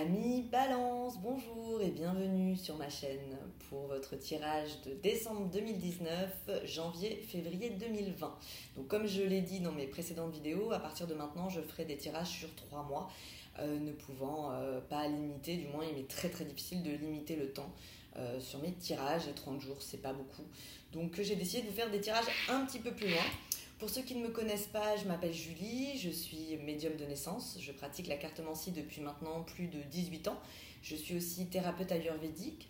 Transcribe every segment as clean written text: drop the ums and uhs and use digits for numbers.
Amis Balance, bonjour et bienvenue sur ma chaîne pour votre tirage de décembre 2019, janvier-février 2020. Donc comme je l'ai dit dans mes précédentes vidéos, à partir de maintenant je ferai des tirages sur 3 mois, ne pouvant pas limiter, du moins il m'est très difficile de limiter le temps sur mes tirages et 30 jours c'est pas beaucoup. Donc j'ai décidé de vous faire des tirages un petit peu plus loin. Pour ceux qui ne me connaissent pas, je m'appelle Julie, je suis médium de naissance, je pratique la cartomancie depuis maintenant plus de 18 ans. Je suis aussi thérapeute ayurvédique,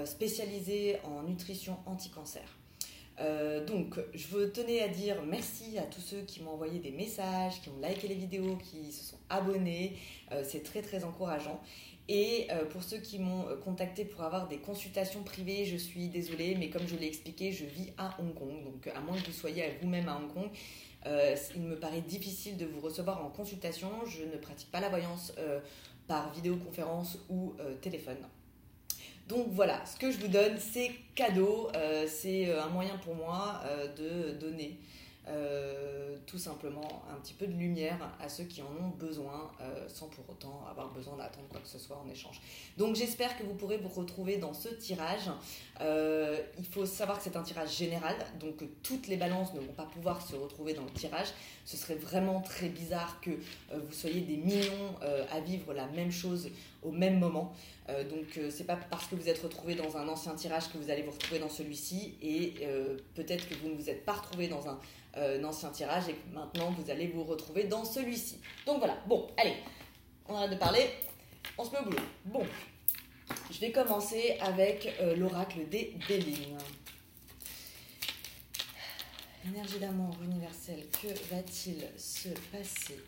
spécialisée en nutrition anti-cancer. Donc, je veux tenir à dire merci à tous ceux qui m'ont envoyé des messages, qui ont liké les vidéos, qui se sont abonnés, c'est très encourageant. Et pour ceux qui m'ont contacté pour avoir des consultations privées, je suis désolée, mais comme je l'ai expliqué, je vis à Hong Kong. Donc à moins que vous soyez vous-même à Hong Kong, il me paraît difficile de vous recevoir en consultation. Je ne pratique pas la voyance par vidéoconférence ou téléphone. Donc voilà, ce que je vous donne, c'est cadeau. C'est un moyen pour moi de donner tout simplement un petit peu de lumière à ceux qui en ont besoin sans pour autant avoir besoin d'attendre quoi que ce soit en échange. Donc j'espère que vous pourrez vous retrouver dans ce tirage. Il faut savoir que c'est un tirage général, donc toutes les balances ne vont pas pouvoir se retrouver dans le tirage. Ce serait vraiment très bizarre que vous soyez des millions à vivre la même chose au même moment. Donc c'est pas parce que vous êtes retrouvé dans un ancien tirage que vous allez vous retrouver dans celui-ci, et peut-être que vous ne vous êtes pas retrouvé dans un ancien tirage et que maintenant vous allez vous retrouver dans celui-ci. Donc voilà, bon, allez, on arrête de parler, on se met au boulot. Bon, je vais commencer avec l'oracle des Béline. Énergie d'amour universelle, que va-t-il se passer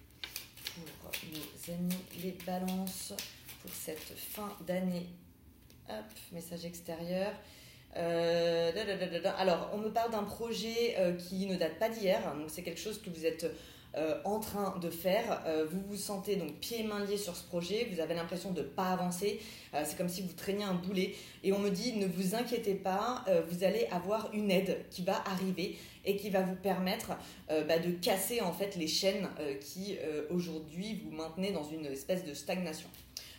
pour nos amis les balances pour cette fin d'année? Hop, message extérieur. Alors, on me parle d'un projet qui ne date pas d'hier, donc c'est quelque chose que vous êtes en train de faire. Vous vous sentez donc pieds et mains liés sur ce projet, vous avez l'impression de ne pas avancer, c'est comme si vous traîniez un boulet. Et on me dit, ne vous inquiétez pas, vous allez avoir une aide qui va arriver et qui va vous permettre de casser en fait les chaînes qui aujourd'hui vous maintenez dans une espèce de stagnation.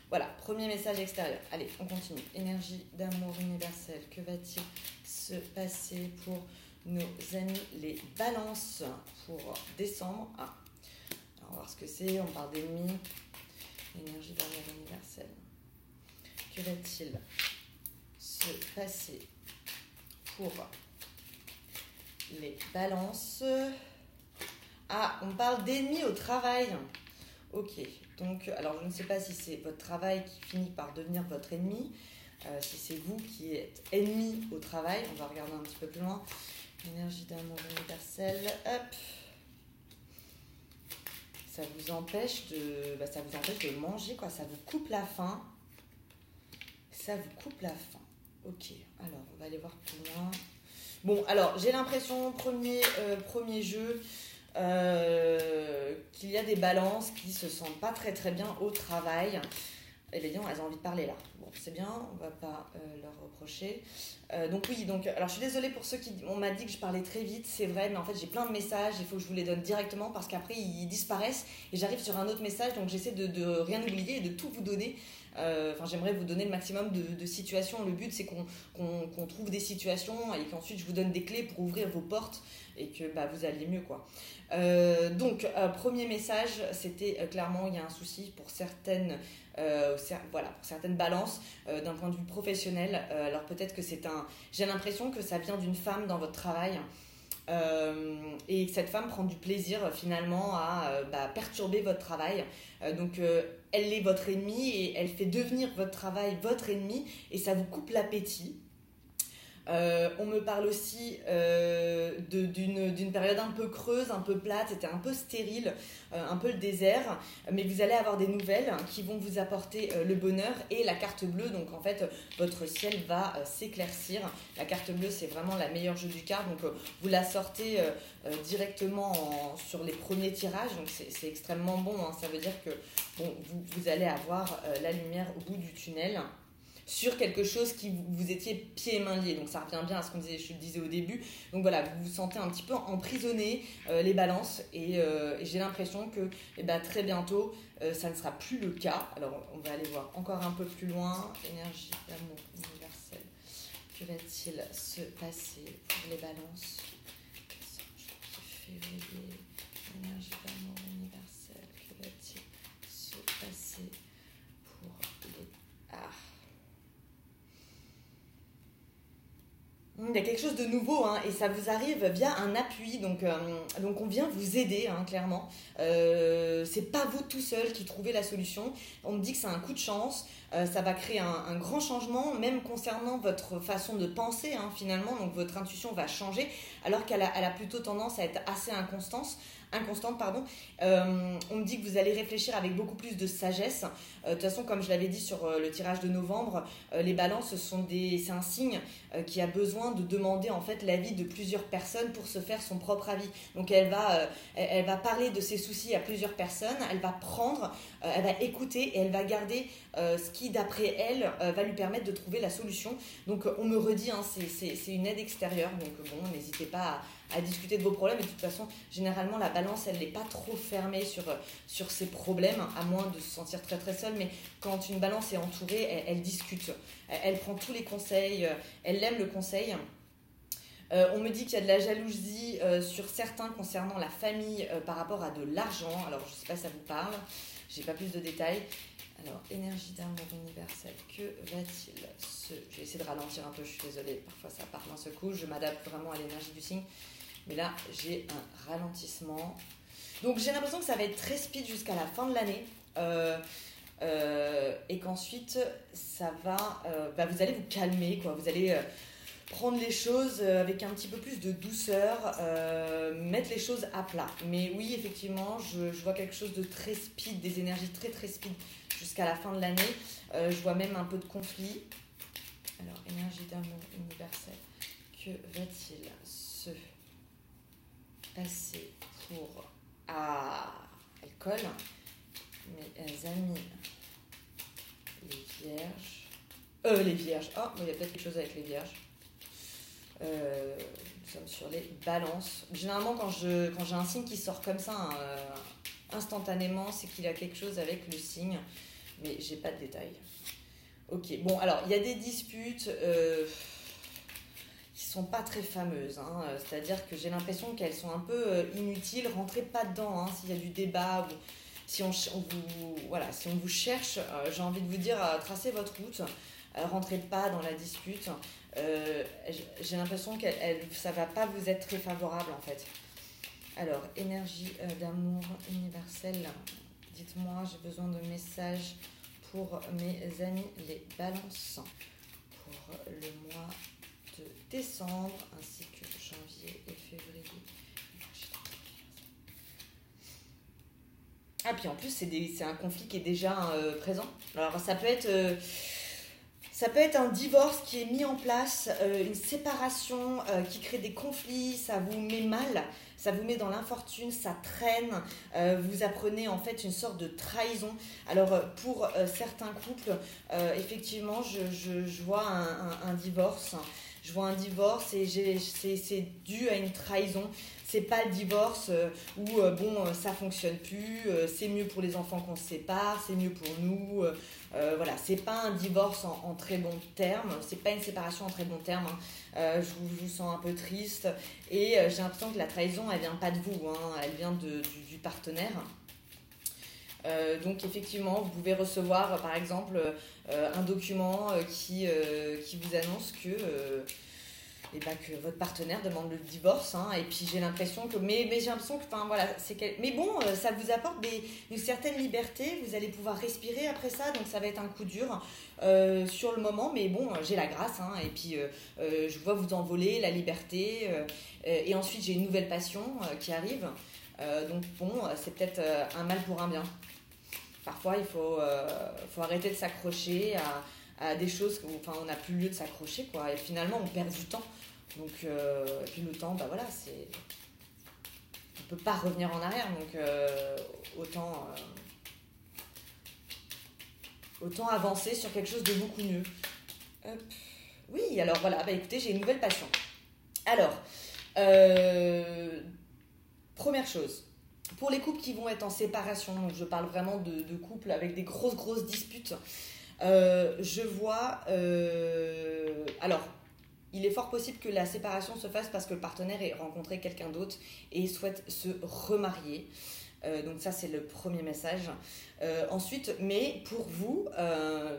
Voilà, premier message extérieur. Allez, on continue. Énergie d'amour universel. Que va-t-il se passer pour nos amis les balances pour décembre? On va voir ce que c'est. On parle d'ennemis. Énergie d'amour universel. Que va-t-il se passer pour les balances? On parle d'ennemis au travail. Ok, donc alors je ne sais pas si c'est votre travail qui finit par devenir votre ennemi, si c'est vous qui êtes ennemi au travail. On va regarder un petit peu plus loin. Énergie d'amour universel, hop. Ça vous empêche de manger, quoi. Ça vous coupe la faim. Ça vous coupe la faim. Ok, alors on va aller voir plus loin. Bon, alors j'ai l'impression, premier jeu, qu'il y a des balances qui se sentent pas très bien au travail. Et les lions, elles ont envie de parler là. Bon, c'est bien, on va pas leur reprocher. Donc oui, alors je suis désolée pour ceux on m'a dit que je parlais très vite, c'est vrai, mais en fait j'ai plein de messages, il faut que je vous les donne directement parce qu'après ils disparaissent et j'arrive sur un autre message, donc j'essaie de rien oublier et de tout vous donner. J'aimerais vous donner le maximum de situations. Le but c'est qu'on trouve des situations et qu'ensuite je vous donne des clés pour ouvrir vos portes et que vous alliez mieux, quoi. Donc premier message, c'était clairement il y a un souci pour certaines pour certaines balances d'un point de vue professionnel. Alors peut-être que j'ai l'impression que ça vient d'une femme dans votre travail. Et que cette femme prend du plaisir finalement à perturber votre travail. Donc elle est votre ennemie et elle fait devenir votre travail votre ennemi et ça vous coupe l'appétit. On me parle aussi d'une période un peu creuse, un peu plate, c'était un peu stérile, un peu le désert, mais vous allez avoir des nouvelles qui vont vous apporter le bonheur et la carte bleue. Donc en fait votre ciel va s'éclaircir. La carte bleue c'est vraiment la meilleure jeu du card, donc vous la sortez directement sur les premiers tirages, donc c'est extrêmement bon, hein. Ça veut dire que vous allez avoir la lumière au bout du tunnel. sur quelque chose qui vous étiez pieds et mains liés. Donc ça revient bien à ce que je disais au début. Donc voilà, vous vous sentez un petit peu emprisonné, les balances, et j'ai l'impression que très bientôt, ça ne sera plus le cas. Alors on va aller voir encore un peu plus loin. Énergie d'amour universelle. Que va-t-il se passer pour les balances? Février, énergie d'amour universelle. Que va-t-il se passer pour les... Il y a quelque chose de nouveau, hein, et ça vous arrive via un appui, donc on vient vous aider, hein, clairement. C'est pas vous tout seul qui trouvez la solution. On me dit que c'est un coup de chance, ça va créer un grand changement, même concernant votre façon de penser, hein, finalement. Donc votre intuition va changer, alors qu'elle a plutôt tendance à être assez inconstante. On me dit que vous allez réfléchir avec beaucoup plus de sagesse. De toute façon, comme je l'avais dit sur le tirage de novembre, les balances, c'est un signe qui a besoin de demander en fait l'avis de plusieurs personnes pour se faire son propre avis. Donc elle va parler de ses soucis à plusieurs personnes, elle va elle va écouter et elle va garder ce qui d'après elle va lui permettre de trouver la solution. Donc on me redit, hein, c'est une aide extérieure, donc bon, n'hésitez pas à discuter de vos problèmes. Et de toute façon, généralement, la balance, elle n'est pas trop fermée sur ses problèmes, à moins de se sentir très très seule. Mais quand une balance est entourée, elle discute. Elle prend tous les conseils, elle aime le conseil. On me dit qu'il y a de la jalousie sur certains concernant la famille par rapport à de l'argent. Alors, je ne sais pas si ça vous parle. Je n'ai pas plus de détails. Alors, énergie d'amour universelle, que va-t-il se... Je vais essayer de ralentir un peu, je suis désolée. Parfois, ça part d'un seul coup. Je m'adapte vraiment à l'énergie du signe. Mais là, j'ai un ralentissement. Donc, j'ai l'impression que ça va être très speed jusqu'à la fin de l'année. Et qu'ensuite, ça va... vous allez vous calmer, quoi. Vous allez prendre les choses avec un petit peu plus de douceur, mettre les choses à plat. Mais oui, effectivement, je vois quelque chose de très speed, des énergies très très speed jusqu'à la fin de l'année. Je vois même un peu de conflit. Alors, énergie d'amour universelle. Que va-t-il se passer pour... elle colle. Mes amis, les vierges. Les vierges. Oh, il y a peut-être quelque chose avec les vierges. Nous sommes sur les balances. Généralement, quand j'ai un signe qui sort comme ça, instantanément, c'est qu'il y a quelque chose avec le signe. Mais j'ai pas de détails. Ok, bon, alors, il y a des disputes... qui sont pas très fameuses, hein. C'est-à-dire que j'ai l'impression qu'elles sont un peu inutiles. Rentrez pas dedans, hein, s'il y a du débat ou si on vous cherche, j'ai envie de vous dire, tracez votre route, rentrez pas dans la dispute. J'ai l'impression que ça va pas vous être très favorable en fait. Alors, énergie d'amour universelle, dites-moi, j'ai besoin de messages pour mes amis les balances pour le mois de décembre ainsi que janvier et février. Ah, puis en plus c'est un conflit qui est déjà présent. Alors ça peut être un divorce qui est mis en place, une séparation qui crée des conflits, ça vous met mal, ça vous met dans l'infortune, ça traîne, vous apprenez en fait une sorte de trahison. Alors pour certains couples, effectivement, je vois un divorce. Je vois un divorce et c'est dû à une trahison. C'est pas le divorce où ça fonctionne plus, c'est mieux pour les enfants qu'on se sépare, c'est mieux pour nous. Voilà, c'est pas un divorce en très bons termes, c'est pas une séparation en très bons termes. Hein. Je vous sens un peu triste et j'ai l'impression que la trahison, elle vient pas de vous, hein, elle vient du partenaire. Donc effectivement, vous pouvez recevoir par exemple un document qui vous annonce que votre partenaire demande le divorce, hein, et puis j'ai l'impression que mais j'ai l'impression que mais bon, ça vous apporte une certaine liberté, vous allez pouvoir respirer après ça, donc ça va être un coup dur sur le moment, mais bon, j'ai la grâce, hein, et puis je vois vous envoler la liberté, et ensuite j'ai une nouvelle passion qui arrive, donc bon, c'est peut-être un mal pour un bien. Parfois il faut arrêter de s'accrocher à des choses où on n'a plus lieu de s'accrocher, quoi, et finalement on perd du temps. Donc, et puis le temps, on peut pas revenir en arrière, donc autant avancer sur quelque chose de beaucoup mieux. Hop. Oui, alors voilà, écoutez, j'ai une nouvelle passion. Alors, première chose, pour les couples qui vont être en séparation, donc je parle vraiment de couples avec des grosses disputes, je vois... alors, il est fort possible que la séparation se fasse parce que le partenaire ait rencontré quelqu'un d'autre et souhaite se remarier. Donc ça, c'est le premier message. Ensuite, mais pour vous,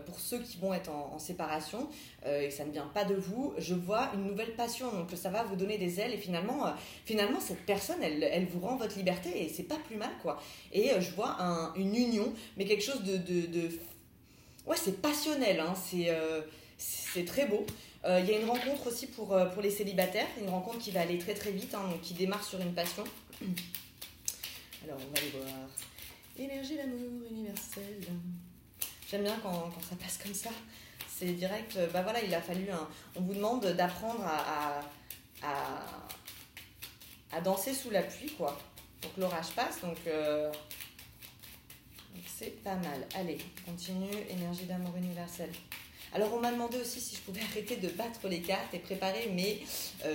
pour ceux qui vont être en séparation, et que ça ne vient pas de vous, je vois une nouvelle passion. Donc ça va vous donner des ailes et finalement cette personne, elle vous rend votre liberté et c'est pas plus mal, quoi. Et je vois une union, mais quelque chose de... Ouais, c'est passionnel, hein, c'est très beau. Il y a une rencontre aussi pour les célibataires, une rencontre qui va aller très vite, hein, donc qui démarre sur une passion. Alors, on va aller voir. Énergie d'amour universelle. J'aime bien quand ça passe comme ça. C'est direct. Bah voilà, il a fallu on vous demande d'apprendre à danser sous la pluie, quoi. Pour que l'orage passe. Donc c'est pas mal. Allez, on continue. Énergie d'amour universelle. Alors, on m'a demandé aussi si je pouvais arrêter de battre les cartes et préparer mes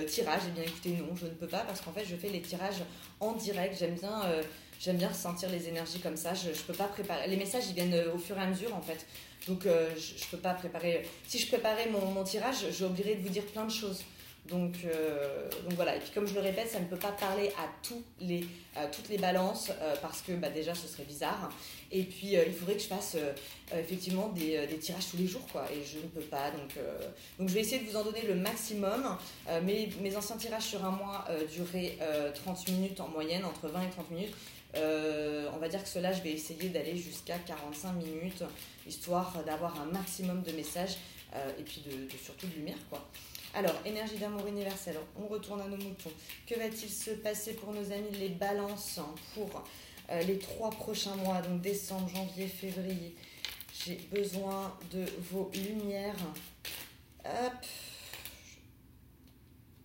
tirages. Eh bien, écoutez, non, je ne peux pas parce qu'en fait, je fais les tirages en direct. J'aime bien ressentir les énergies comme ça. Je peux pas préparer. Les messages, ils viennent au fur et à mesure, en fait. Donc, je peux pas préparer. Si je préparais mon tirage, j'oublierais de vous dire plein de choses. Donc voilà. Et puis, comme je le répète, ça ne peut pas parler à toutes les balances parce que déjà, ce serait bizarre. Et puis, il faudrait que je fasse effectivement des tirages tous les jours, quoi. Et je ne peux pas. Donc je vais essayer de vous en donner le maximum. Mes anciens tirages sur un mois duraient 30 minutes en moyenne, entre 20 et 30 minutes. On va dire que cela, je vais essayer d'aller jusqu'à 45 minutes, histoire d'avoir un maximum de messages et puis surtout de lumière, quoi. Alors, énergie d'amour universelle, on retourne à nos moutons. Que va-t-il se passer pour nos amis les balances pour les 3 prochains mois, donc décembre, janvier, février? J'ai besoin de vos lumières. Hop.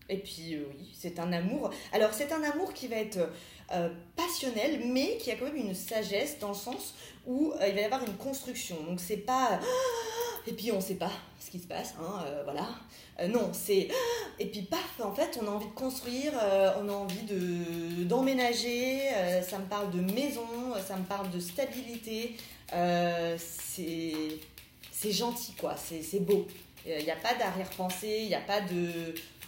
Et puis, oui, c'est un amour. Alors, c'est un amour qui va être passionnel, mais qui a quand même une sagesse dans le sens où il va y avoir une construction. Donc, c'est pas... Et puis, on sait pas ce qui se passe, hein, voilà. Non, c'est... Et puis, paf, en fait, on a envie de construire, on a envie d'emménager, ça me parle de maison, ça me parle de stabilité, c'est gentil, quoi, c'est beau. Il n'y a pas d'arrière-pensée, il n'y a pas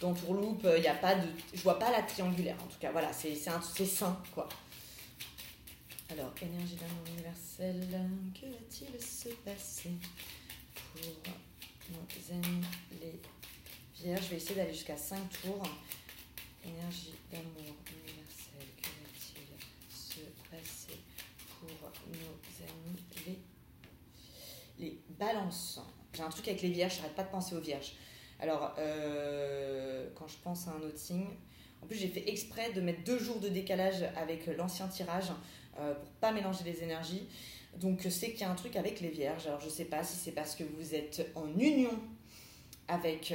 d'entourloupe, il n'y a pas de... Je vois pas la triangulaire, en tout cas, voilà, c'est sain, quoi. Alors, énergie d'amour universelle, que va-t-il se passer pour nos amis les vierges? Je vais essayer d'aller jusqu'à 5 tours. Énergie d'amour universelle, que va-t-il se passer pour nos amis les balances? J'ai un truc avec les vierges, j'arrête pas de penser aux vierges. Alors, quand je pense à un autre signe, en plus j'ai fait exprès de mettre 2 jours de décalage avec l'ancien tirage pour pas mélanger les énergies. Donc c'est qu'il y a un truc avec les vierges. Alors je sais pas si c'est parce que vous êtes en union avec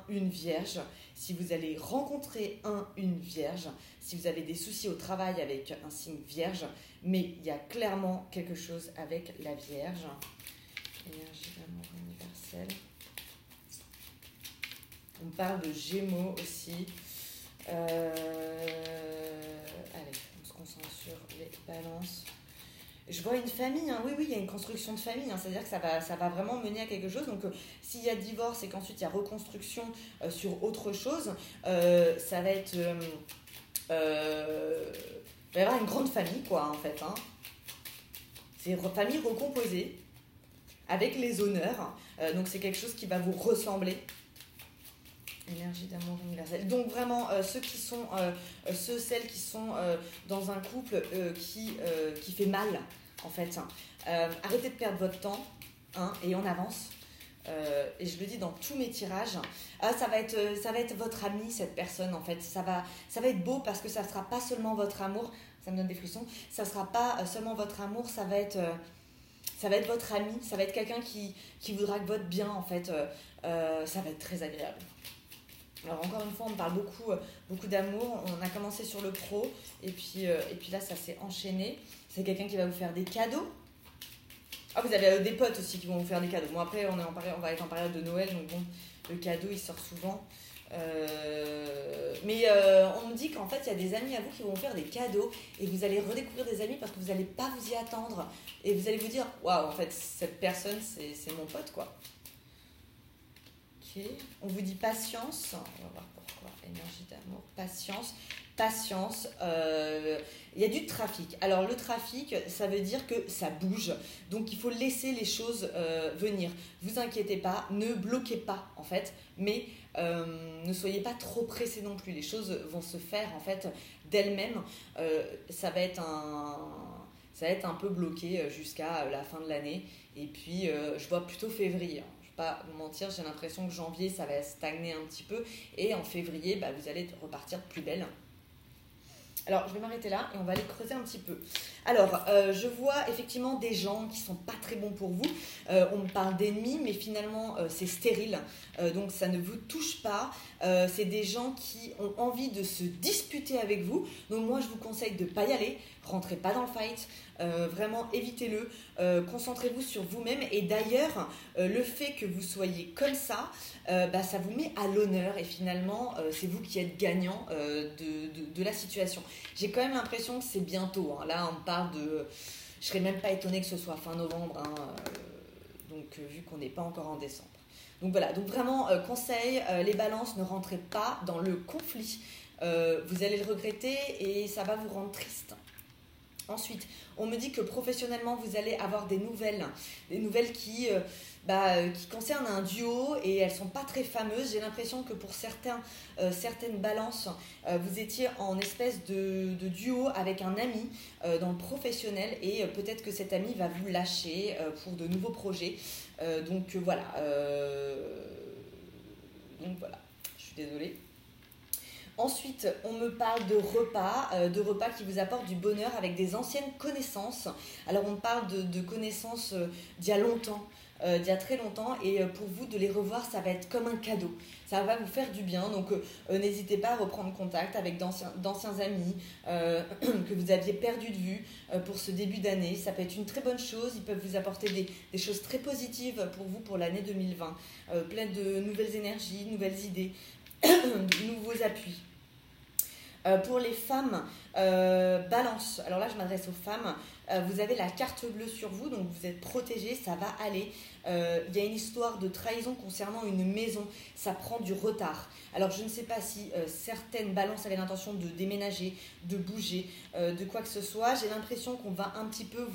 une vierge, si vous allez rencontrer une vierge, si vous avez des soucis au travail avec un signe vierge, mais il y a clairement quelque chose avec la vierge. Énergie d'amour universelle. On parle de Gémeaux aussi. Allez, on se concentre sur les balances. Je vois une famille, hein. Oui, il y a une construction de famille, hein. C'est-à-dire que ça va vraiment mener à quelque chose. Donc, s'il y a divorce et qu'ensuite il y a reconstruction sur autre chose, ça va être... il va y avoir une grande famille, quoi, en fait, hein. C'est une famille recomposée, avec les honneurs. Donc, c'est quelque chose qui va vous ressembler. Énergie d'amour universel. Donc vraiment, celles qui sont dans un couple qui fait mal, en fait. Arrêtez de perdre votre temps, hein, et on avance. Et je le dis dans tous mes tirages. Ça va être votre ami, cette personne, en fait. Ça va être beau parce que ça ne sera pas seulement votre amour. Ça me donne des frissons. Ça ne sera pas seulement votre amour, ça va être votre ami. Ça va être quelqu'un qui voudra que votre bien, en fait. Ça va être très agréable. Alors encore une fois, on parle beaucoup d'amour. On a commencé sur le pro et puis là, ça s'est enchaîné. C'est quelqu'un qui va vous faire des cadeaux. Ah, vous avez des potes aussi qui vont vous faire des cadeaux. Bon, après, on va être en période de Noël, donc bon, le cadeau, il sort souvent. Mais on me dit qu'en fait, il y a des amis à vous qui vont vous faire des cadeaux et vous allez redécouvrir des amis parce que vous n'allez pas vous y attendre. Et vous allez vous dire, waouh, en fait, cette personne, c'est mon pote, quoi. Ok. On vous dit patience. On va voir pourquoi. Énergie d'amour, patience. Patience, il y a du trafic. Alors le trafic, ça veut dire que ça bouge, donc il faut laisser les choses venir. Vous inquiétez pas, ne bloquez pas en fait, mais ne soyez pas trop pressés non plus. Les choses vont se faire en fait d'elles-mêmes. Ça va être un peu bloqué jusqu'à la fin de l'année. Et puis je vois plutôt février. Je vais pas vous mentir, j'ai l'impression que janvier ça va stagner un petit peu et en février vous allez repartir plus belle. Alors, je vais m'arrêter là et on va aller creuser un petit peu. Alors, je vois effectivement des gens qui ne sont pas très bons pour vous. On me parle d'ennemis, mais finalement, c'est stérile. Donc, ça ne vous touche pas. C'est des gens qui ont envie de se disputer avec vous. Donc, moi, je vous conseille de ne pas y aller. Rentrez pas dans le fight. Vraiment, évitez-le. Concentrez-vous sur vous-même. Et d'ailleurs, le fait que vous soyez comme ça, ça vous met à l'honneur. Et finalement, c'est vous qui êtes gagnant de la situation. J'ai quand même l'impression que c'est bientôt. Hein. Là, on parle de... Je serais même pas étonnée que ce soit fin novembre. Hein. Donc, vu qu'on n'est pas encore en décembre. Donc voilà, donc vraiment, conseil, les balances, ne rentrez pas dans le conflit. Vous allez le regretter et ça va vous rendre triste. Ensuite, on me dit que professionnellement, vous allez avoir des nouvelles qui concernent un duo et elles ne sont pas très fameuses. J'ai l'impression que pour certaines balances, vous étiez en espèce de duo avec un ami dans le professionnel et peut-être que cet ami va vous lâcher pour de nouveaux projets. Donc voilà, je suis désolée. Ensuite, on me parle de repas qui vous apportent du bonheur avec des anciennes connaissances. Alors, on parle de connaissances d'il y a longtemps, d'il y a très longtemps, et pour vous, de les revoir, ça va être comme un cadeau. Ça va vous faire du bien, donc n'hésitez pas à reprendre contact avec d'anciens amis que vous aviez perdu de vue pour ce début d'année. Ça peut être une très bonne chose, ils peuvent vous apporter des choses très positives pour vous pour l'année 2020. Plein de nouvelles énergies, nouvelles idées. Nouveaux appuis. Pour les femmes, balance. Alors là, je m'adresse aux femmes. Vous avez la carte bleue sur vous, donc vous êtes protégés, ça va aller. Il y a une histoire de trahison concernant une maison. Ça prend du retard. Alors, je ne sais pas si certaines balances avaient l'intention de déménager, de bouger, de quoi que ce soit. J'ai l'impression qu'on va un petit peu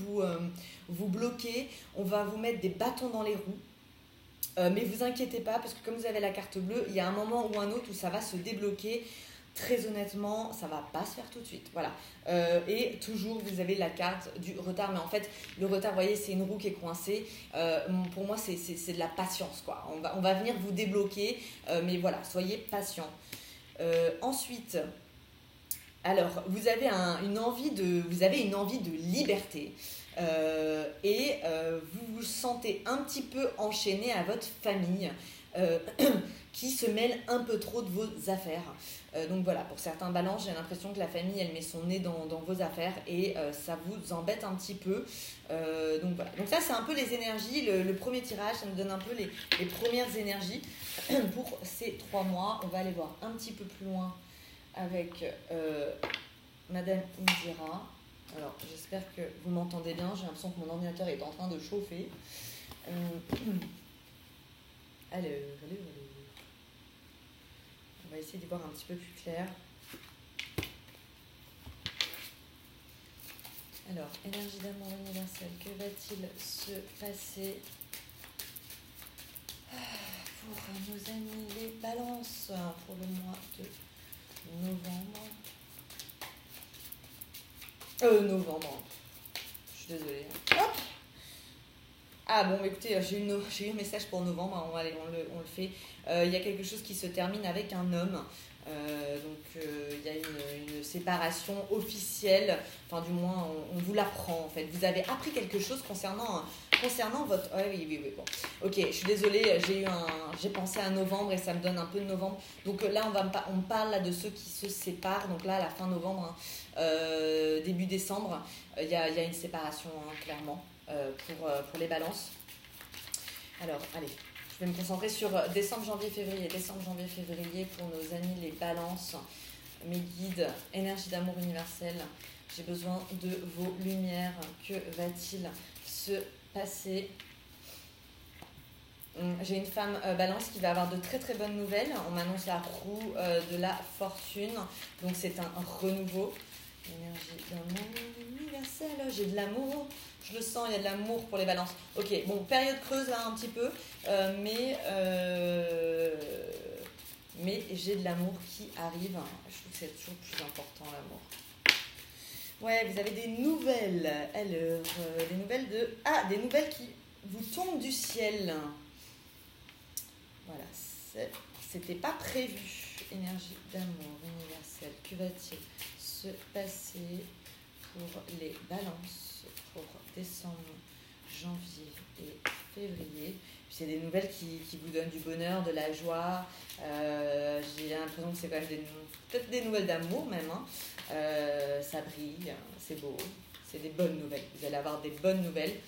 vous bloquer. On va vous mettre des bâtons dans les roues. Mais vous inquiétez pas parce que comme vous avez la carte bleue, il y a un moment ou un autre où ça va se débloquer. Très honnêtement, ça va pas se faire tout de suite. Voilà. Et toujours, vous avez la carte du retard. Mais en fait, le retard, vous voyez, c'est une roue qui est coincée. Pour moi, c'est de la patience, quoi. On va venir vous débloquer. Mais voilà, soyez patient. Ensuite, alors, vous avez une envie de liberté. Vous vous sentez un petit peu enchaîné à votre famille qui se mêle un peu trop de vos affaires. Donc voilà, pour certains balances, j'ai l'impression que la famille, elle met son nez dans vos affaires et ça vous embête un petit peu. Donc voilà, donc ça c'est un peu les énergies, le premier tirage, ça nous donne un peu les premières énergies pour ces 3 mois. On va aller voir un petit peu plus loin avec Madame Indira. Alors, j'espère que vous m'entendez bien. J'ai l'impression que mon ordinateur est en train de chauffer. Allez. On va essayer d'y voir un petit peu plus clair. Alors, énergie d'amour universelle, que va-t-il se passer pour nos amis les balances pour le mois de novembre? Novembre. Je suis désolée. Hop. Ah bon, écoutez, j'ai eu un message pour novembre. On le fait. Il y a quelque chose qui se termine avec un homme. Il y a une séparation officielle. Enfin, du moins, on vous l'apprend en fait. Vous avez appris quelque chose concernant votre... Oui, bon. Ok, je suis désolée, j'ai pensé à novembre et ça me donne un peu de novembre. Donc là, on parle là de ceux qui se séparent. Donc là, à la fin novembre, début décembre, il y a une séparation, hein, clairement. pour les balances. Alors, allez, je vais me concentrer sur décembre, janvier, février. Décembre, janvier, février pour nos amis les balances. Mes guides, énergie d'amour universelle. J'ai besoin de vos lumières. Que va-t-il se passer? J'ai une femme balance qui va avoir de très très bonnes nouvelles. On m'annonce la roue de la fortune. Donc c'est un renouveau. Énergie d'amour universelle. J'ai de l'amour. Je le sens, il y a de l'amour pour les balances. Ok, bon, période creuse là un petit peu. Mais j'ai de l'amour qui arrive. Je trouve que c'est toujours plus important l'amour. Ouais, vous avez des nouvelles. Alors, des nouvelles de... Ah, des nouvelles qui vous tombent du ciel. Voilà, c'était pas prévu. Énergie d'amour universelle. Que va-t-il se passer pour les balances pour décembre, janvier et février? Puis c'est des nouvelles qui vous donnent du bonheur, de la joie. J'ai l'impression que c'est quand même peut-être des nouvelles d'amour même. Hein. Ça brille, c'est beau, c'est des bonnes nouvelles. Vous allez avoir des bonnes nouvelles.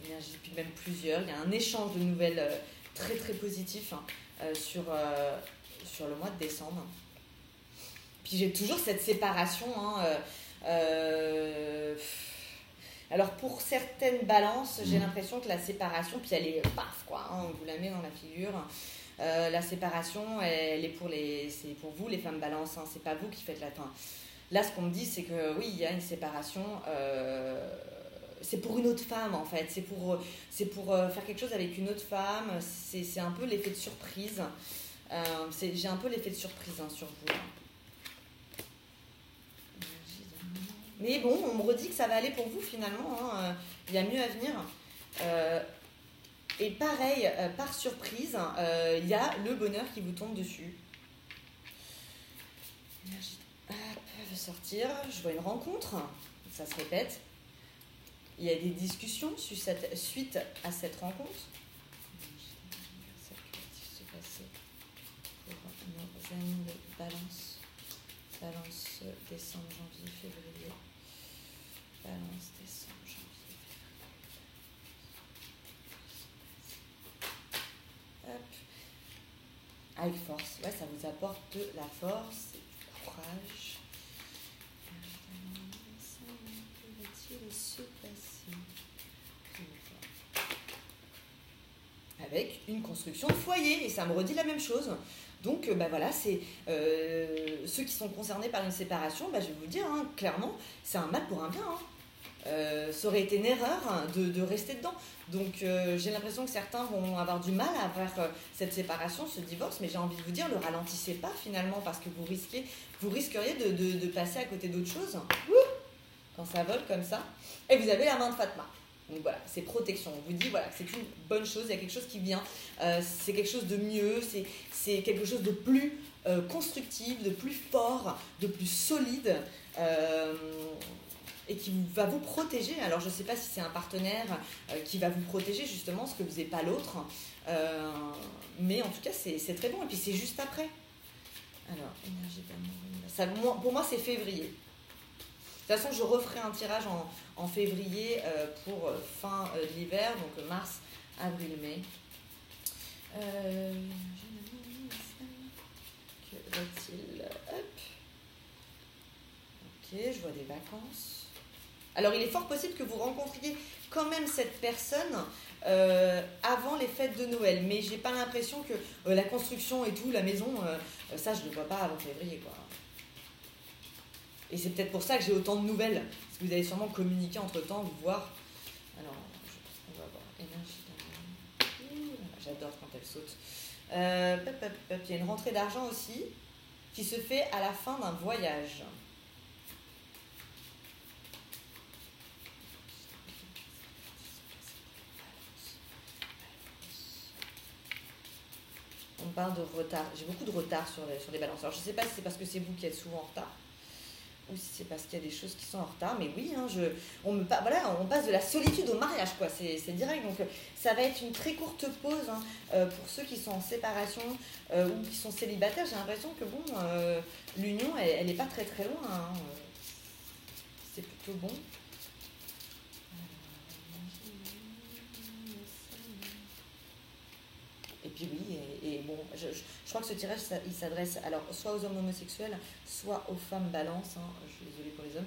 Énergie, puis même plusieurs. Il y a un échange de nouvelles très très positif sur le mois de décembre. Puis j'ai toujours cette séparation. Alors pour certaines balances, j'ai l'impression que la séparation, puis elle est paf quoi, on vous la met dans la figure. La séparation, c'est pour vous les femmes balances, hein, c'est pas vous qui faites la fin. Là, ce qu'on me dit, c'est que oui, il y a une séparation. C'est pour une autre femme en fait. C'est pour faire quelque chose avec une autre femme. C'est un peu l'effet de surprise. J'ai un peu l'effet de surprise sur vous. Mais bon, on me redit que ça va aller pour vous finalement. Hein. Il y a mieux à venir. Et pareil, par surprise, il y a le bonheur qui vous tombe dessus. Énergie. Elle veut sortir. Je vois une rencontre. Ça se répète. Il y a des discussions suite à cette rencontre. Qu'est-ce qui va se passer pour nos amis de Balance? Balance, décembre, janvier, février. Balance, décembre, janvier, février. Hop. Avec force. Ouais, ça vous apporte de la force et du courage. Que va-t-il se passer avec une construction de foyer? Et ça me redit la même chose. Donc, voilà, c'est ceux qui sont concernés par une séparation, je vais vous dire, hein, clairement, c'est un mal pour un bien. Hein. Ça aurait été une erreur de rester dedans. Donc, j'ai l'impression que certains vont avoir du mal à faire cette séparation, ce divorce, mais j'ai envie de vous dire, le ralentissez pas finalement, parce que vous risqueriez de passer à côté d'autres choses. Quand ça vole comme ça. Et vous avez la main de Fatma. Donc voilà, c'est protection. On vous dit, voilà, c'est une bonne chose, il y a quelque chose qui vient, c'est quelque chose de mieux, c'est quelque chose de plus constructif, de plus fort, de plus solide, et qui va vous protéger. Alors je ne sais pas si c'est un partenaire qui va vous protéger justement, ce que vous n'avez pas l'autre, mais en tout cas c'est très bon, et puis c'est juste après. Alors, énergie d'amour, pour moi c'est février. De toute façon, je referai un tirage en février pour fin de l'hiver, donc mars, avril, mai. Que va-t-il? Hop. Ok, je vois des vacances. Alors, il est fort possible que vous rencontriez quand même cette personne avant les fêtes de Noël. Mais j'ai pas l'impression que la construction et tout, la maison, ça, je ne le vois pas avant février, quoi. Et c'est peut-être pour ça que j'ai autant de nouvelles. Parce que vous allez sûrement communiquer entre-temps, vous voir. Alors, on va voir. Énergie d'amour. J'adore quand elle saute. Il y a une rentrée d'argent aussi qui se fait à la fin d'un voyage. On parle de retard. J'ai beaucoup de retard sur les balances. Alors, je ne sais pas si c'est parce que c'est vous qui êtes souvent en retard, ou si c'est parce qu'il y a des choses qui sont en retard, mais oui, hein, on passe de la solitude au mariage, quoi, c'est direct, donc ça va être une très courte pause pour ceux qui sont en séparation ou qui sont célibataires. J'ai l'impression que l'union, elle n'est pas très très loin, hein. C'est plutôt bon. puis oui, et bon, je crois que ce tirage, il s'adresse alors soit aux hommes homosexuels, soit aux femmes balance, hein, je suis désolée pour les hommes,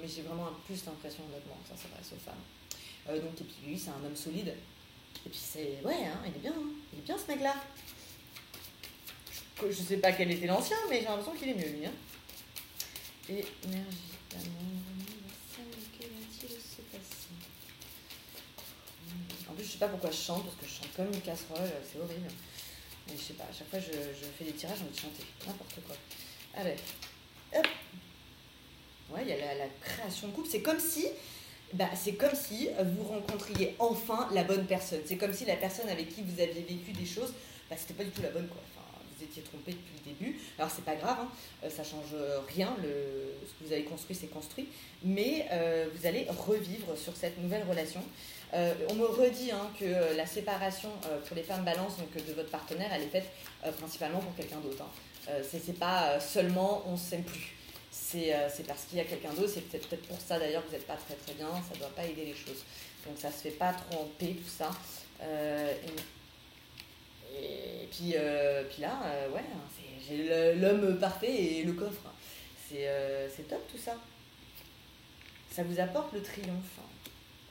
mais j'ai vraiment plus l'impression honnêtement que ça s'adresse aux femmes. Donc, et puis lui, c'est un homme solide, et puis c'est, ouais, hein, il est bien ce mec-là. Je sais pas quel était l'ancien, mais j'ai l'impression qu'il est mieux lui. Hein. Énergie d'amour, que va-t-il se passer? En plus, je sais pas pourquoi je chante, parce que je chante comme une casserole, c'est horrible. Mais je sais pas, à chaque fois je fais des tirages, j'ai envie de chanter, n'importe quoi. Allez, hop. Ouais, il y a la création de couple. C'est comme si vous rencontriez enfin la bonne personne. C'est comme si la personne avec qui vous aviez vécu des choses, c'était pas du tout la bonne, quoi. Enfin, vous étiez trompé depuis le début. Alors c'est pas grave, hein, ça change rien. Ce que vous avez construit, c'est construit. Mais vous allez revivre sur cette nouvelle relation. On me redit que la séparation pour les femmes balance, donc de votre partenaire, elle est faite principalement pour quelqu'un d'autre. Hein. C'est pas seulement on ne s'aime plus. C'est parce qu'il y a quelqu'un d'autre, c'est peut-être pour ça d'ailleurs que vous n'êtes pas très très bien, ça ne doit pas aider les choses. Donc ça se fait pas trop en paix tout ça. Et puis là, ouais, j'ai l'homme parfait et le coffre. C'est top tout ça. Ça vous apporte le triomphe.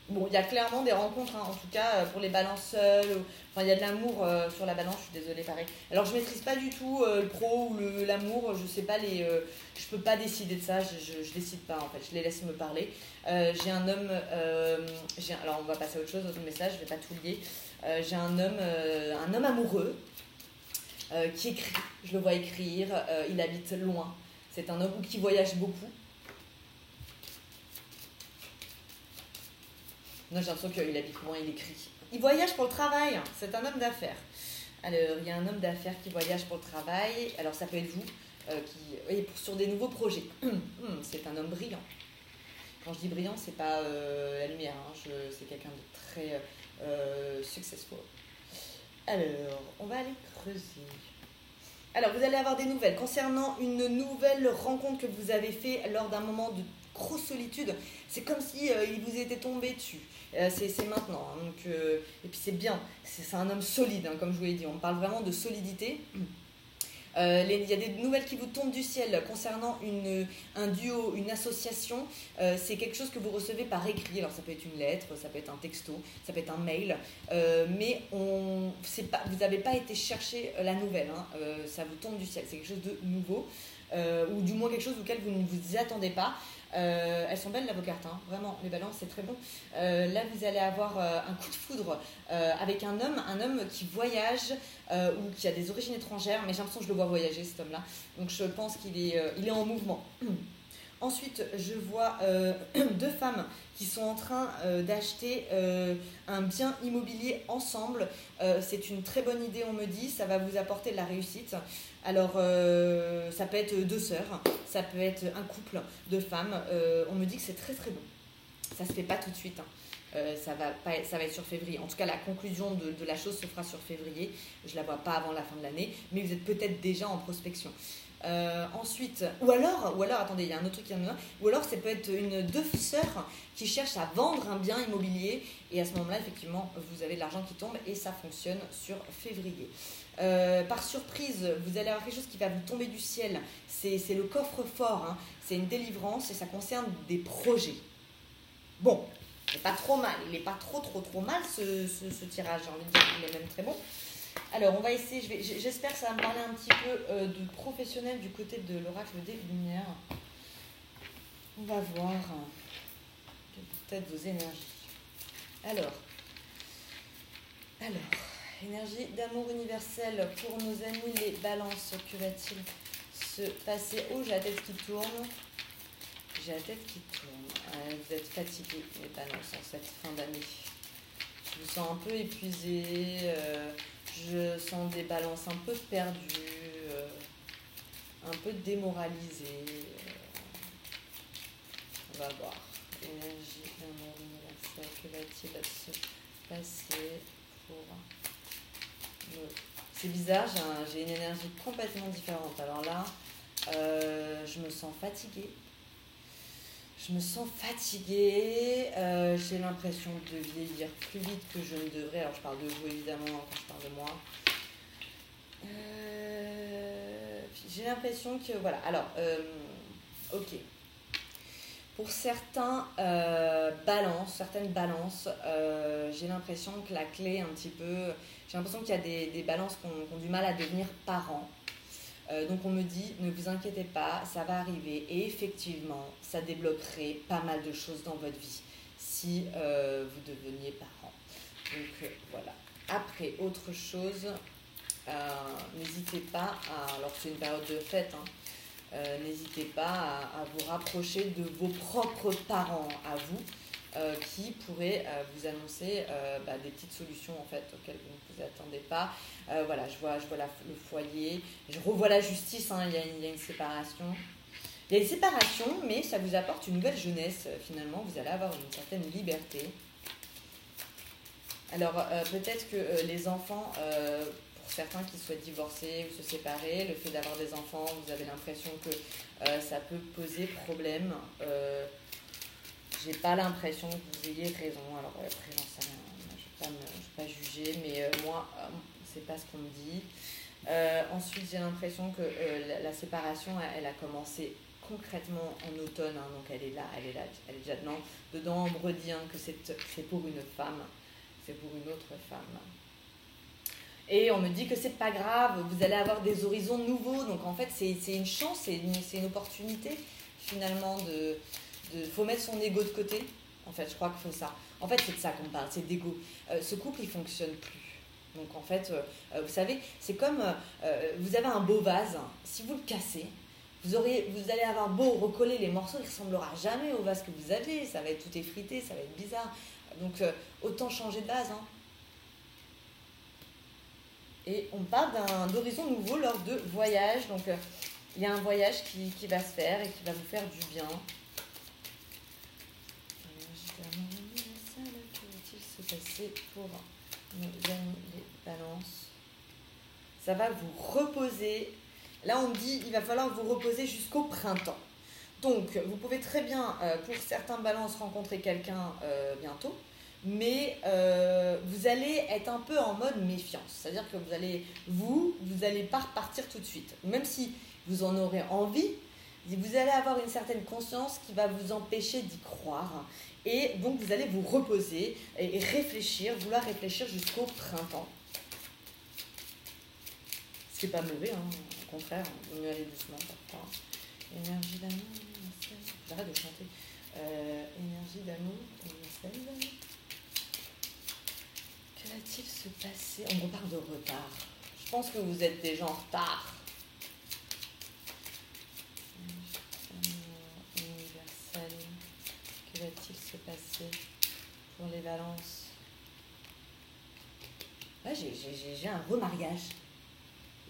Bon, il y a clairement des rencontres, hein, en tout cas pour les balances seules. Enfin, il y a de l'amour sur la balance, je suis désolée, pareil. Alors, je maîtrise pas du tout le pro ou l'amour, je sais pas je peux pas décider de ça, je décide pas en fait, je les laisse me parler. J'ai un homme, alors on va passer à autre chose, autre message, je vais pas tout lier. J'ai un homme amoureux qui écrit, je le vois écrire, il habite loin. C'est un homme qui voyage beaucoup. Non, j'ai l'impression qu'il habite loin, il écrit. Il voyage pour le travail, c'est un homme d'affaires. Alors, il y a un homme d'affaires qui voyage pour le travail. Alors, ça peut être vous, sur des nouveaux projets. C'est un homme brillant. Quand je dis brillant, c'est pas la lumière, hein, c'est quelqu'un de très successful. Alors, on va aller creuser. Alors, vous allez avoir des nouvelles concernant une nouvelle rencontre que vous avez fait lors d'un moment de grosse solitude. C'est comme si il vous était tombé dessus. C'est maintenant. Hein, donc, et puis c'est bien. C'est un homme solide, hein, comme je vous l'ai dit. On parle vraiment de solidité. Il y a des nouvelles qui vous tombent du ciel concernant un duo, une association. C'est quelque chose que vous recevez par écrit. Alors ça peut être une lettre, ça peut être un texto, ça peut être un mail. Mais vous n'avez pas été chercher la nouvelle. Hein. Ça vous tombe du ciel. C'est quelque chose de nouveau. Ou du moins quelque chose auquel vous ne vous y attendez pas. Elles sont belles, vos cartes, hein. Vraiment, les balances, c'est très bon. Là, vous allez avoir un coup de foudre avec un homme qui voyage ou qui a des origines étrangères, mais j'ai l'impression que je le vois voyager, cet homme-là. Donc, je pense qu'il est en mouvement. Ensuite, je vois deux femmes qui sont en train d'acheter un bien immobilier ensemble. C'est une très bonne idée, on me dit. Ça va vous apporter de la réussite. Alors, ça peut être deux sœurs, ça peut être un couple de femmes. On me dit que c'est très très bon. Ça se fait pas tout de suite. Hein. Ça va être sur février. En tout cas, la conclusion de la chose se fera sur février. Je la vois pas avant la fin de l'année, mais vous êtes peut-être déjà en prospection. Ensuite, ou alors, attendez, il y a un autre truc qui vient de me dire. Ou alors, ça peut être deux sœurs qui cherchent à vendre un bien immobilier. Et à ce moment-là, effectivement, vous avez de l'argent qui tombe et ça fonctionne sur février. Par surprise, vous allez avoir quelque chose qui va vous tomber du ciel. C'est le coffre-fort. Hein. C'est une délivrance et ça concerne des projets. Bon, c'est pas trop mal. Il n'est pas trop mal ce tirage. J'ai envie de dire qu'il est même très bon. Alors, on va essayer, j'espère que ça va me parler un petit peu de professionnel du côté de l'oracle des Lumières. On va voir peut-être vos énergies. Alors, énergie d'amour universel pour nos amis les balances. Que va-t-il se passer? Oh, j'ai la tête qui tourne. Vous êtes fatigués, les balances, en cette fin d'année. Je vous sens un peu épuisé. Je sens des balances un peu perdues, un peu démoralisées. On va voir. Énergie d'amour universel, que va-t-il se passer pour nous? C'est bizarre, j'ai une énergie complètement différente. Alors là, je me sens fatiguée. Je me sens fatiguée, j'ai l'impression de vieillir plus vite que je ne devrais. Alors je parle de vous évidemment quand je parle de moi. J'ai l'impression que voilà. Alors, ok. Pour certaines balances, j'ai l'impression que la clé un petit peu. J'ai l'impression qu'il y a des balances qui ont du mal à devenir parents. Donc on me dit, ne vous inquiétez pas, ça va arriver. Et effectivement, ça débloquerait pas mal de choses dans votre vie si vous deveniez parent. Donc voilà. Après, autre chose, n'hésitez pas à, alors c'est une période de fête, n'hésitez pas à vous rapprocher de vos propres parents à vous, qui pourraient vous annoncer des petites solutions en fait auxquelles vous ne vous attendez pas. Voilà, je vois le foyer, je revois la justice, il y a une séparation. Il y a une séparation, mais ça vous apporte une nouvelle jeunesse finalement, vous allez avoir une certaine liberté. Alors peut-être que les enfants, pour certains qui souhaitent divorcer ou se séparer, le fait d'avoir des enfants, vous avez l'impression que ça peut poser problème. J'ai pas l'impression que vous ayez raison. Alors après j'en sais rien, je vais pas juger, mais moi c'est pas ce qu'on me dit. Ensuite j'ai l'impression que la séparation elle a commencé concrètement en automne, donc elle est là, elle est déjà dedans on me redit que c'est pour une femme, c'est pour une autre femme. Et on me dit que c'est pas grave, vous allez avoir des horizons nouveaux, donc en fait c'est une chance, c'est une opportunité finalement faut mettre son ego de côté. En fait, je crois qu'il faut ça. En fait, c'est de ça qu'on parle, c'est d'ego. Ce couple, il fonctionne plus. Donc en fait, vous savez, c'est comme vous avez un beau vase, si vous le cassez, vous allez avoir beau recoller les morceaux, il ne ressemblera jamais au vase que vous avez, ça va être tout effrité, ça va être bizarre. Donc autant changer de vase. Et on parle d'horizon nouveau lors de voyage. Donc il y a un voyage qui va se faire et qui va vous faire du bien. Que va-t-il se passer pour nos amis les balances? Ça va vous reposer. Là, on dit il va falloir vous reposer jusqu'au printemps. Donc, vous pouvez très bien, pour certains balances, rencontrer quelqu'un bientôt. Mais vous allez être un peu en mode méfiance. C'est-à-dire que vous allez pas repartir tout de suite. Même si vous en aurez envie, vous allez avoir une certaine conscience qui va vous empêcher d'y croire. Et donc, vous allez vous reposer et vouloir réfléchir jusqu'au printemps. Ce qui n'est pas mauvais, au contraire, il vaut mieux aller doucement parfois. Énergie d'amour, j'arrête de chanter. Énergie d'amour, que va-t-il se passer? On reparle de retard. Je pense que vous êtes déjà en retard. Universel. Que va-t-il se passer pour les balances? Là, j'ai un remariage.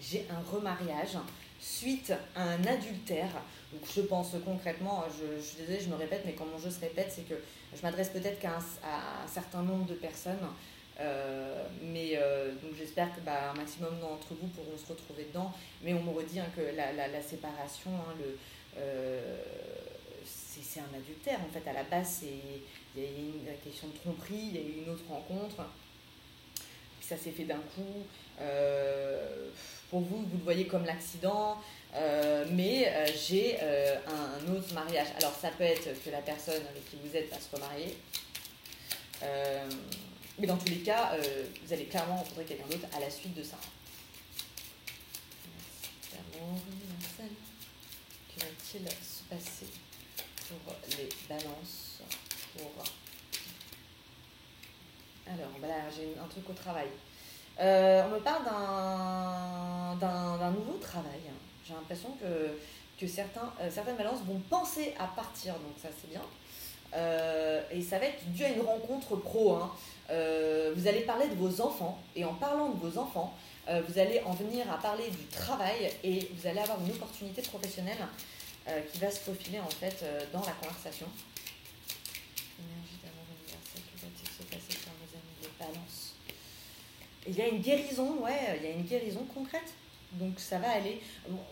J'ai un remariage suite à un adultère. Donc je pense concrètement, je suis désolée, je me répète, mais quand mon jeu se répète, c'est que je m'adresse peut-être qu'à un certain nombre de personnes. Donc j'espère que un maximum d'entre vous pourront se retrouver dedans. Mais on me redit que la séparation, c'est un adultère. En fait, à la base, il y a une question de tromperie, il y a eu une autre rencontre. Ça s'est fait d'un coup. Pour vous le voyez comme l'accident, mais j'ai un autre mariage. Alors ça peut être que la personne avec qui vous êtes va se remarier, mais dans tous les cas, vous allez clairement rencontrer quelqu'un d'autre à la suite de ça. Que va-t-il se passer pour les balances? Alors, j'ai un truc au travail. On me parle d'un nouveau travail. J'ai l'impression que certaines balances vont penser à partir, donc ça c'est bien. Et ça va être dû à une rencontre pro. Vous allez parler de vos enfants, et en parlant de vos enfants, vous allez en venir à parler du travail, et vous allez avoir une opportunité professionnelle qui va se profiler en fait dans la conversation. Énergie d'amour universel, que va-t-il se passer pour mes amis les balances? Il y a une guérison, il y a une guérison concrète. Donc ça va aller.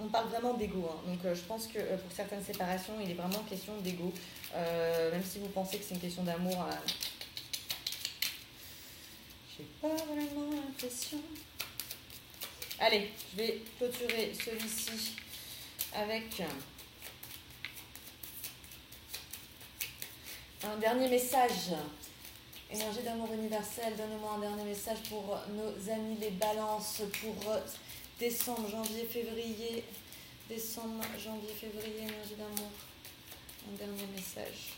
On parle vraiment d'ego. Hein. Donc je pense que pour certaines séparations, il est vraiment question d'ego. Même si vous pensez que c'est une question d'amour, j'ai pas vraiment l'impression. Allez, je vais clôturer celui-ci avec un dernier message. Énergie d'amour universel, donnez-moi un dernier message pour nos amis les balances pour décembre, janvier, février. Décembre, janvier, février, énergie d'amour. Un dernier message.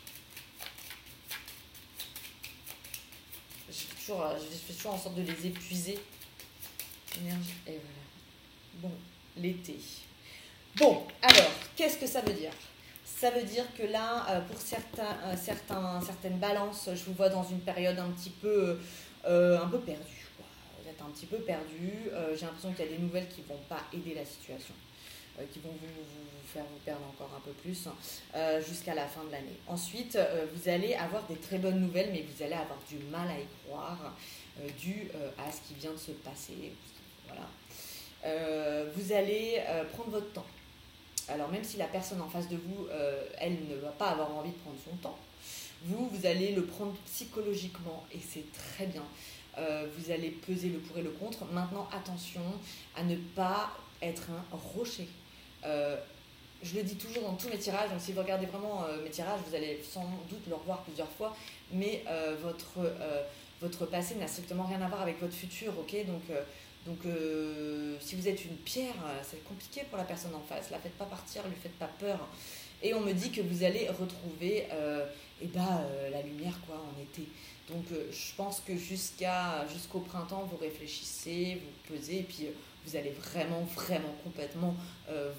Je fais toujours en sorte de les épuiser. Énergie, et voilà. Bon, l'été. Bon, alors, qu'est-ce que ça veut dire ? Ça veut dire que là, pour certaines balances, je vous vois dans une période un peu perdue. Quoi. Vous êtes un petit peu perdu. J'ai l'impression qu'il y a des nouvelles qui ne vont pas aider la situation, qui vont vous faire vous perdre encore un peu plus jusqu'à la fin de l'année. Ensuite, vous allez avoir des très bonnes nouvelles, mais vous allez avoir du mal à y croire dû à ce qui vient de se passer. Voilà. Vous allez prendre votre temps. Alors même si la personne en face de vous, elle ne va pas avoir envie de prendre son temps, vous allez le prendre psychologiquement et c'est très bien. Vous allez peser le pour et le contre. Maintenant, attention à ne pas être un rocher. Je le dis toujours dans tous mes tirages, donc si vous regardez vraiment mes tirages, vous allez sans doute le revoir plusieurs fois, mais votre passé n'a strictement rien à voir avec votre futur, ok ? Donc, si vous êtes une pierre, c'est compliqué pour la personne en face. La faites pas partir, lui faites pas peur. Et on me dit que vous allez retrouver la lumière quoi, en été. Donc, je pense que jusqu'au printemps, vous réfléchissez, vous pesez, et puis vous allez vraiment complètement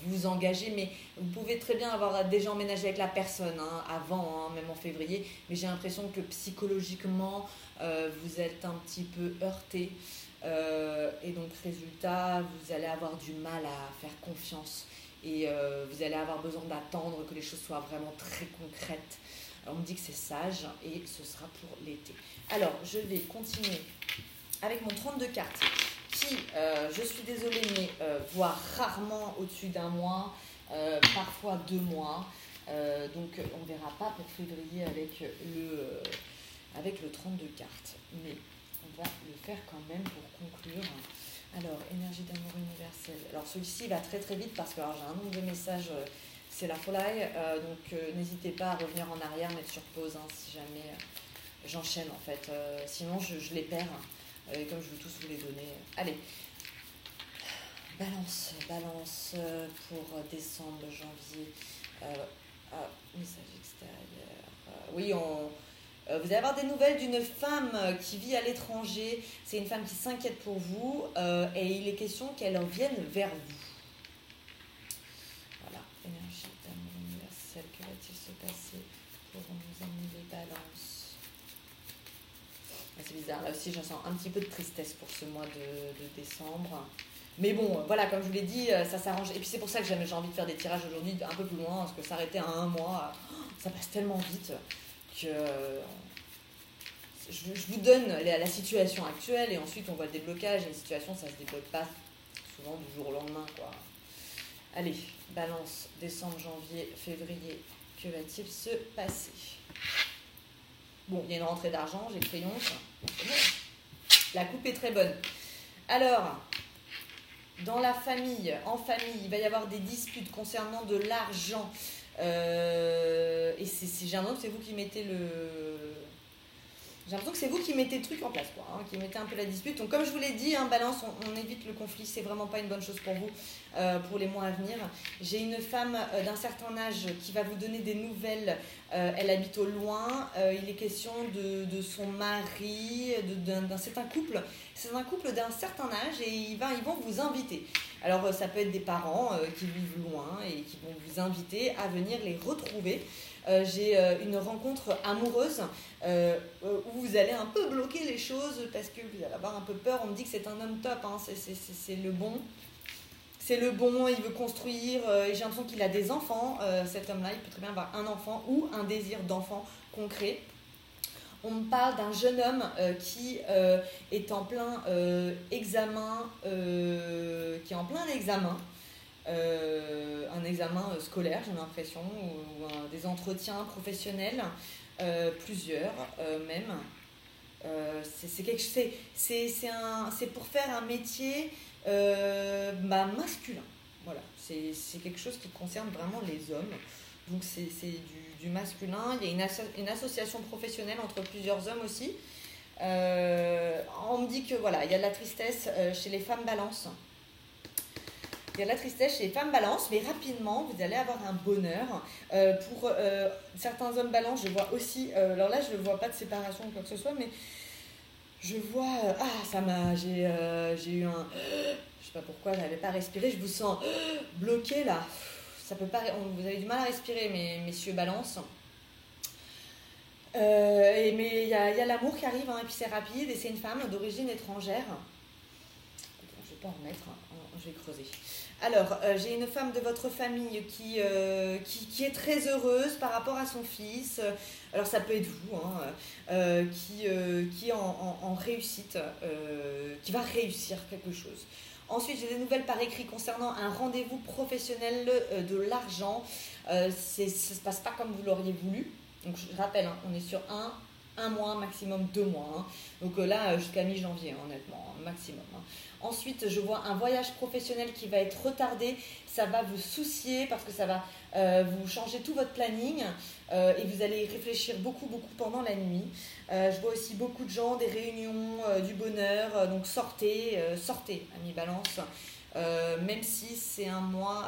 vous engager. Mais vous pouvez très bien avoir déjà emménagé avec la personne avant, même en février. Mais j'ai l'impression que psychologiquement, vous êtes un petit peu heurté. Et donc résultat, vous allez avoir du mal à faire confiance et vous allez avoir besoin d'attendre que les choses soient vraiment très concrètes. Alors, on me dit que c'est sage et ce sera pour l'été. Alors je vais continuer avec mon 32 cartes qui, je suis désolée, mais voit rarement au-dessus d'un mois, parfois 2 mois. Donc on ne verra pas pour février avec le 32 cartes. Mais on va le faire quand même pour conclure. Alors, énergie d'amour universel. Alors, celui-ci va très très vite parce que j'ai un nombre de messages, c'est la folie. Donc, n'hésitez pas à revenir en arrière, mettre sur pause si jamais j'enchaîne en fait. Sinon, je les perds. Et comme je veux tous vous les donner. Allez. Balance pour décembre, janvier. Message extérieur. Oui, vous allez avoir des nouvelles d'une femme qui vit à l'étranger. C'est une femme qui s'inquiète pour vous et il est question qu'elle en vienne vers vous. Voilà, énergie d'amour universel. Que va-t-il se passer pour nos amis les balances ? C'est bizarre, là aussi je sens un petit peu de tristesse pour ce mois de décembre. Mais bon, voilà, comme je vous l'ai dit, ça s'arrange. Et puis c'est pour ça que j'ai envie de faire des tirages aujourd'hui un peu plus loin, parce que s'arrêter à 1 mois, ça passe tellement vite que je vous donne la situation actuelle et ensuite on voit le déblocage. Et une situation, ça se débloque pas souvent du jour au lendemain, quoi. Allez, balance, décembre, janvier, février, que va-t-il se passer ? Bon, il y a une rentrée d'argent, j'ai triomphe. La coupe est très bonne. Alors, dans la famille, en famille, il va y avoir des disputes concernant de l'argent. Et j'ai l'impression que c'est vous qui mettez J'ai l'impression que c'est vous qui mettez le truc en place, quoi, qui mettez un peu la dispute. Donc comme je vous l'ai dit, balance, on évite le conflit, c'est vraiment pas une bonne chose pour vous, pour les mois à venir. J'ai une femme d'un certain âge qui va vous donner des nouvelles, elle habite au loin, il est question de son mari, c'est un couple d'un certain âge et ils vont vous inviter. Alors ça peut être des parents qui vivent loin et qui vont vous inviter à venir les retrouver. J'ai une rencontre amoureuse où vous allez un peu bloquer les choses parce que vous allez avoir un peu peur. On me dit que c'est un homme top, c'est le bon. C'est le bon, il veut construire, et j'ai l'impression qu'il a des enfants. Cet homme-là, il peut très bien avoir un enfant ou un désir d'enfant concret. on me parle d'un jeune homme qui est en plein examen, qui est en plein examen, un examen scolaire, j'ai l'impression, ou des entretiens professionnels, plusieurs même. C'est pour faire un métier masculin. Voilà, c'est quelque chose qui concerne vraiment les hommes. Donc c'est du masculin. Il y a une association professionnelle entre plusieurs hommes aussi. On me dit que voilà, il y a de la tristesse chez les femmes balance. Il y a de la tristesse chez les femmes balance, mais rapidement, vous allez avoir un bonheur. Pour certains hommes balance, je vois aussi... alors là, je ne vois pas de séparation ou quoi que ce soit, mais je vois... j'ai eu un... je sais pas pourquoi, je n'avais pas respiré. Je vous sens bloqué là. Ça peut pas, vous avez du mal à respirer, messieurs balance. Mais il y a l'amour qui arrive, et puis c'est rapide, et c'est une femme d'origine étrangère. Je vais pas en remettre, je vais creuser. Alors, j'ai une femme de votre famille qui est très heureuse par rapport à son fils. Alors, ça peut être vous, qui est en réussite, qui va réussir quelque chose. Ensuite, j'ai des nouvelles par écrit concernant un rendez-vous professionnel de l'argent. Ça ne se passe pas comme vous l'auriez voulu. Donc, je rappelle, on est sur un mois, maximum 2 mois. Donc là, jusqu'à mi-janvier, honnêtement, maximum. Ensuite, je vois un voyage professionnel qui va être retardé. Ça va vous soucier parce que ça va vous changer tout votre planning et vous allez y réfléchir beaucoup pendant la nuit. Je vois aussi beaucoup de gens, des réunions, du bonheur. Donc sortez, amis balance. Même si c'est un mois,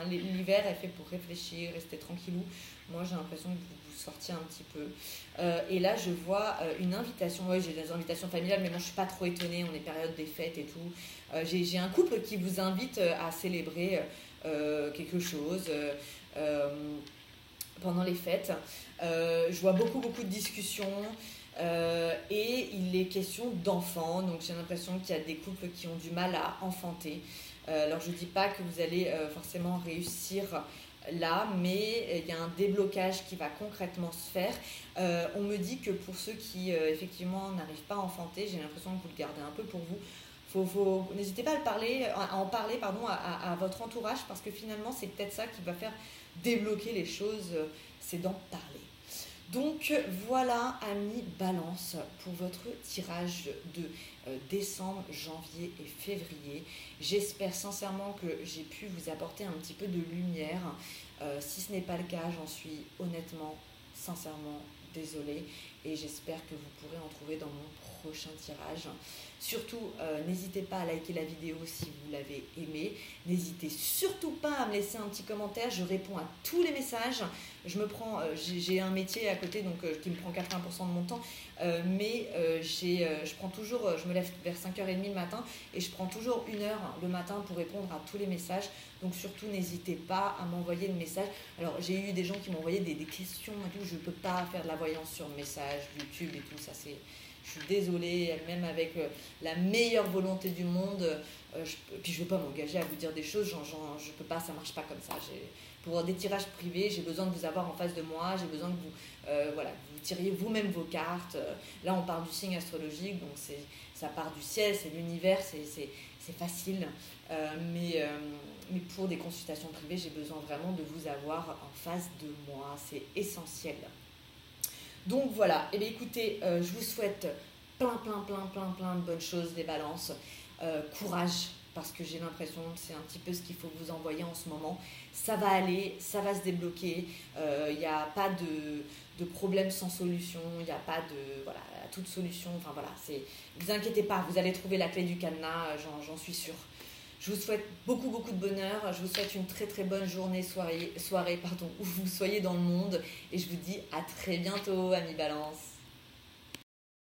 l'hiver est fait pour réfléchir, rester tranquillou. Moi, j'ai l'impression que vous sortiez un petit peu. Et là, je vois une invitation. Oui, j'ai des invitations familiales, mais moi, je ne suis pas trop étonnée. On est période des fêtes et tout. J'ai un couple qui vous invite à célébrer quelque chose pendant les fêtes. Je vois beaucoup de discussions. Et il est question d'enfants. Donc, j'ai l'impression qu'il y a des couples qui ont du mal à enfanter. Alors, je ne dis pas que vous allez forcément réussir là, mais il y a un déblocage qui va concrètement se faire. On me dit que pour ceux qui effectivement n'arrivent pas à enfanter, j'ai l'impression que vous le gardez un peu pour vous. N'hésitez pas à en parler à votre entourage, parce que finalement c'est peut-être ça qui va faire débloquer les choses, c'est d'en parler. Donc voilà, amis balance, pour votre tirage de décembre, janvier et février. J'espère sincèrement que j'ai pu vous apporter un petit peu de lumière. Si ce n'est pas le cas, j'en suis honnêtement, sincèrement désolée. Et j'espère que vous pourrez en trouver dans mon prochain tirage. Surtout, n'hésitez pas à liker la vidéo si vous l'avez aimée. N'hésitez surtout pas à me laisser un petit commentaire. Je réponds à tous les messages. J'ai un métier à côté qui me prend 80% de mon temps. Je me lève vers 5h30 le matin et je prends toujours 1 heure le matin pour répondre à tous les messages. Donc surtout, n'hésitez pas à m'envoyer le message. Alors, j'ai eu des gens qui m'ont envoyé des questions et tout. Je ne peux pas faire de la voyance sur message, YouTube et tout ça. Je suis désolée, même avec la meilleure volonté du monde. Puis je ne veux pas m'engager à vous dire des choses. Je peux pas, ça ne marche pas comme ça. Pour des tirages privés, j'ai besoin de vous avoir en face de moi. J'ai besoin que vous tiriez vous-même vos cartes. Là, on part du signe astrologique, donc ça part du ciel, c'est l'univers, c'est facile. Mais pour des consultations privées, j'ai besoin vraiment de vous avoir en face de moi. C'est essentiel. Donc voilà, et bien écoutez, je vous souhaite plein de bonnes choses, les balances. Courage, parce que j'ai l'impression que c'est un petit peu ce qu'il faut vous envoyer en ce moment. Ça va aller, ça va se débloquer. Il n'y a pas de problème sans solution. Il n'y a pas toute solution. Enfin voilà, ne vous inquiétez pas, vous allez trouver la clé du cadenas, j'en suis sûre. Je vous souhaite beaucoup de bonheur. Je vous souhaite une très bonne journée, soirée, où vous soyez dans le monde. Et je vous dis à très bientôt, amis Balance.